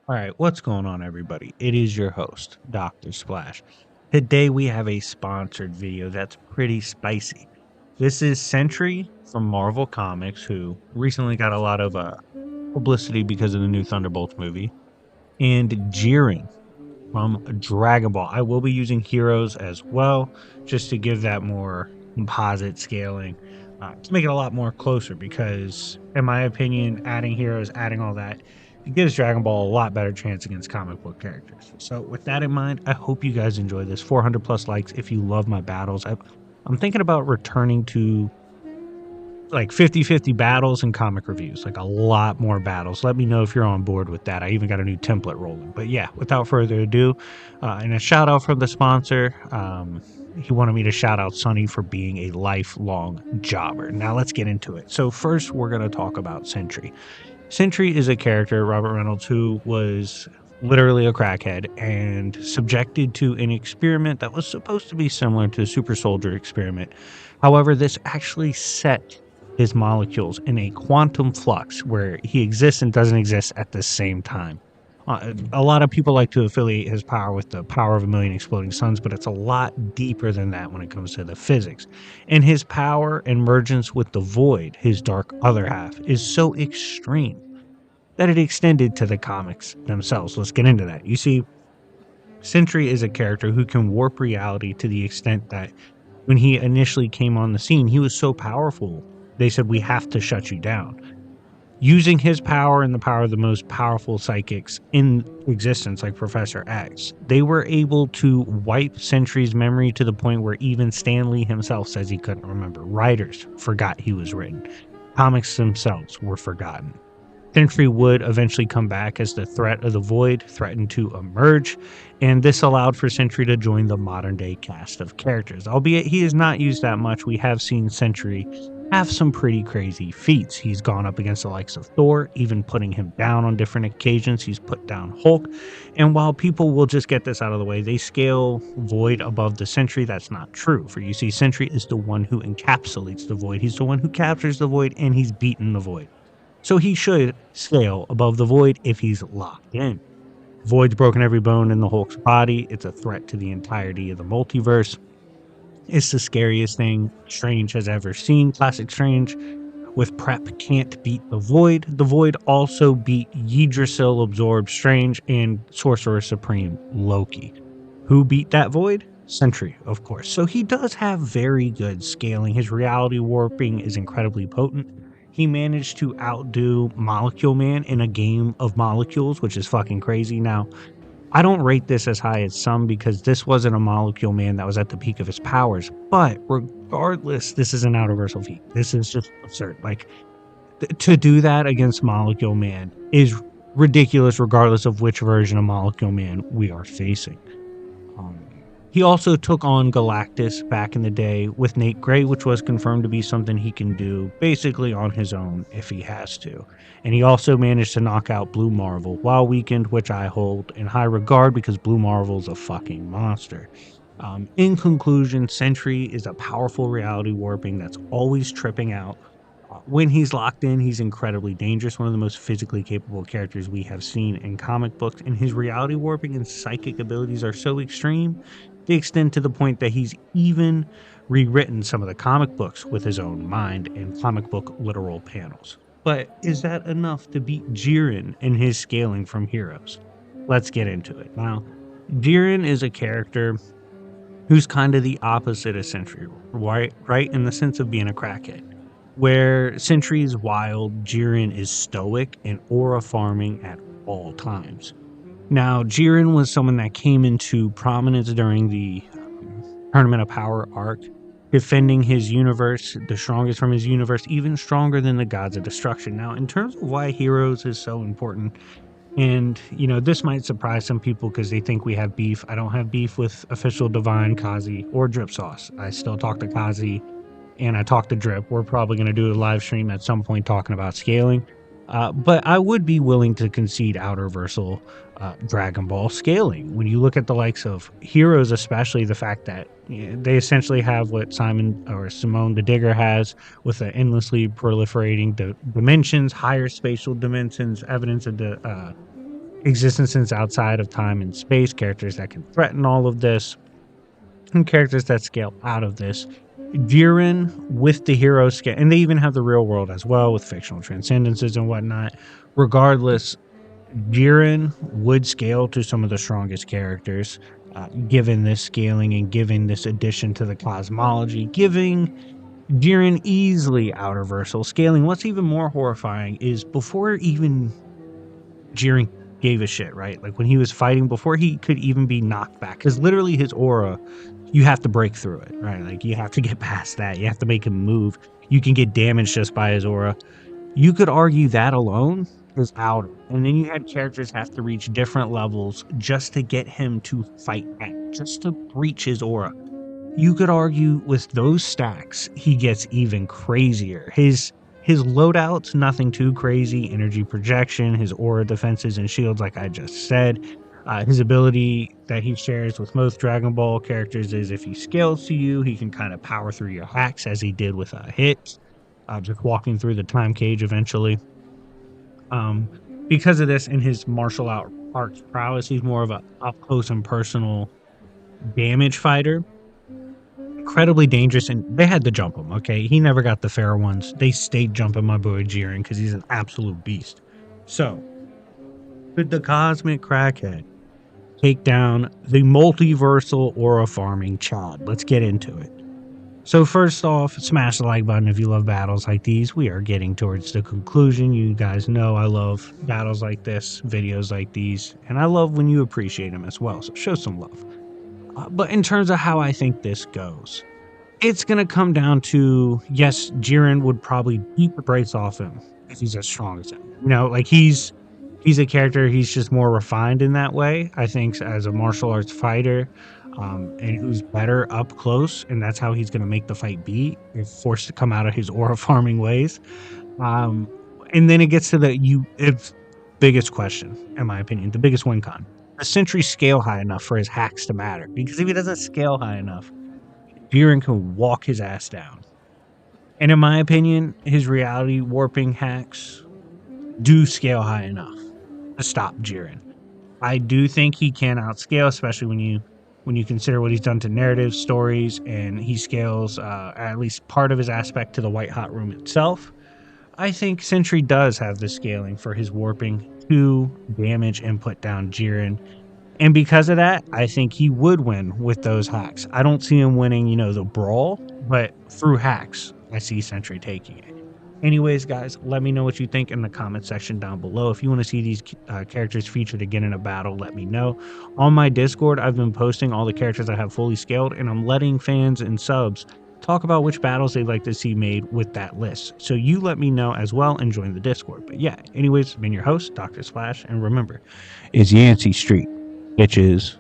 All right, what's going on, everybody? It is your host, Dr. Splash. Today we have a sponsored video that's pretty spicy. This is Sentry from Marvel Comics, who recently got a lot of publicity because of the new Thunderbolts movie, and Jiren from Dragonball. I will be using heroes as well, just to give that more composite scaling, to make it a lot more closer. Because, in my opinion, adding heroes, adding all that, it gives Dragon Ball a lot better chance against comic book characters. So, with that in mind, I hope you guys enjoy this. 400 plus likes if you love my battles. I'm thinking about returning to like 50-50 battles and comic reviews, like a lot more battles. Let me know if you're on board with that. I even got a new template rolling. But yeah, without further ado, and a shout out from the sponsor. He wanted me to shout out Sonny for being a lifelong jobber. Now let's get into it. So first, we're going to talk about Sentry. Sentry is a character, Robert Reynolds, who was literally a crackhead and subjected to an experiment that was supposed to be similar to the super soldier experiment. However, this actually set his molecules in a quantum flux where he exists and doesn't exist at the same time. A lot of people like to affiliate his power with the power of a million exploding suns, but it's a lot deeper than that when it comes to the physics. And his power and mergence with the void, his dark other half, is so extreme that it extended to the comics themselves. Let's get into that. You see, Sentry is a character who can warp reality to the extent that when he initially came on the scene, he was so powerful. They said, "We have to shut you down." Using his power and the power of the most powerful psychics in existence, like Professor X, they were able to wipe Sentry's memory to the point where even Stan Lee himself says he couldn't remember. Writers forgot he was written. Comics themselves were forgotten. Sentry would eventually come back as the threat of the Void threatened to emerge, and this allowed for Sentry to join the modern day cast of characters. Albeit he is not used that much, we have seen Sentry have some pretty crazy feats. He's gone up against the likes of Thor, even putting him down on different occasions. He's put down Hulk, and while people will just get this out of the way, they scale Void above the Sentry. That's not true. For you see, Sentry is the one who encapsulates the Void. He's the one who captures the Void, and he's beaten the Void. So he should scale above the Void if he's locked in. Void's broken every bone in the Hulk's body. It's a threat to the entirety of the multiverse. It's the scariest thing Strange has ever seen. Classic Strange with Prep can't beat the Void. The Void also beat Yggdrasil absorbed Strange and Sorcerer Supreme Loki. Who beat that Void? Sentry, of course. So he does have very good scaling. His reality warping is incredibly potent. He managed to outdo Molecule Man in a game of molecules, which is fucking crazy. Now, I don't rate this as high as some because this wasn't a Molecule Man that was at the peak of his powers. But regardless, this is an outerversal feat. This is just absurd. Like, to do that against Molecule Man is ridiculous regardless of which version of Molecule Man we are facing. He also took on Galactus back in the day with Nate Gray, which was confirmed to be something he can do basically on his own if he has to. And he also managed to knock out Blue Marvel while weakened, which I hold in high regard because Blue Marvel's a fucking monster. In conclusion, Sentry is a powerful reality warping that's always tripping out. When he's locked in, he's incredibly dangerous, one of the most physically capable characters we have seen in comic books, and his reality warping and psychic abilities are so extreme, they extend to the point that he's even rewritten some of the comic books with his own mind and comic book literal panels. But is that enough to beat Jiren in his scaling from heroes? Let's get into it. Now, Jiren is a character who's kind of the opposite of Sentry, right? In the sense of being a crackhead. Where Sentry is wild, Jiren is stoic and aura farming at all times. Now, Jiren was someone that came into prominence during the Tournament of Power arc, defending his universe, the strongest from his universe, even stronger than the Gods of Destruction. Now, in terms of why Heroes is so important, and, you know, this might surprise some people because they think we have beef. I don't have beef with Official Divine, Kazi, or Drip Sauce. I still talk to Kazi and I talked to Drip. We're probably going to do a live stream at some point talking about scaling. But I would be willing to concede outerversal Dragon Ball scaling. When you look at the likes of Heroes, especially the fact that they essentially have what Simone the Digger has with the endlessly proliferating dimensions, higher spatial dimensions, evidence of the existences outside of time and space, characters that can threaten all of this, and characters that scale out of this. Jiren with the hero scale, and they even have the real world as well with fictional transcendences and whatnot. Regardless, Jiren would scale to some of the strongest characters, given this scaling and given this addition to the cosmology, giving Jiren easily out reversal scaling. What's even more horrifying is before even Jiren gave a shit, right? Like when he was fighting, before he could even be knocked back, because literally his aura, you have to break through it, right? Like you have to get past that. You have to make him move. You can get damaged just by his aura. You could argue that alone is out. And then you had characters have to reach different levels just to get him to fight back, just to breach his aura. You could argue with those stacks, he gets even crazier. His loadout's nothing too crazy. Energy projection, his aura defenses and shields, like I just said. His ability that he shares with most Dragon Ball characters is if he scales to you, he can kind of power through your hacks as he did with a hit, just walking through the time cage eventually. Because of this and his martial arts prowess, he's more of a up close and personal damage fighter. Incredibly dangerous, and they had to jump him, okay? He never got the fair ones. They stayed jumping my boy Jiren because he's an absolute beast. So, could the cosmic crackhead take down the multiversal aura farming Chad? Let's get into it. So first off, smash the like button if you love battles like these. We are getting towards the conclusion. You guys know I love battles like this, videos like these, and I love when you appreciate them as well, so show some love. But in terms of how I think this goes, it's going to come down to, yes, Jiren would probably beat the brakes off him if he's as strong as him. You know, like he's a character, he's just more refined in that way, I think, as a martial arts fighter, and who's better up close, and that's how he's going to make the fight be, if forced to come out of his aura farming ways. And then it gets to the biggest question, in my opinion, the biggest win con. The Sentry scale high enough for his hacks to matter? Because if he doesn't scale high enough, Jiren can walk his ass down. And in my opinion, his reality warping hacks do scale high enough to stop Jiren. I do think he can outscale, especially when you consider what he's done to narrative stories, and he scales at least part of his aspect to the White Hot Room itself. I think Sentry does have the scaling for his warping to damage and put down Jiren. And because of that, I think he would win with those hacks. I don't see him winning, the brawl, but through hacks, I see Sentry taking it. Anyways, guys, let me know what you think in the comment section down below. If you want to see these characters featured again in a battle, let me know. On my Discord, I've been posting all the characters I have fully scaled, and I'm letting fans and subs talk about which battles they'd like to see made with that list. So you let me know as well and join the Discord. But yeah, anyways, I've been your host, Dr. Splash, and remember, it's Yancey Street, bitches.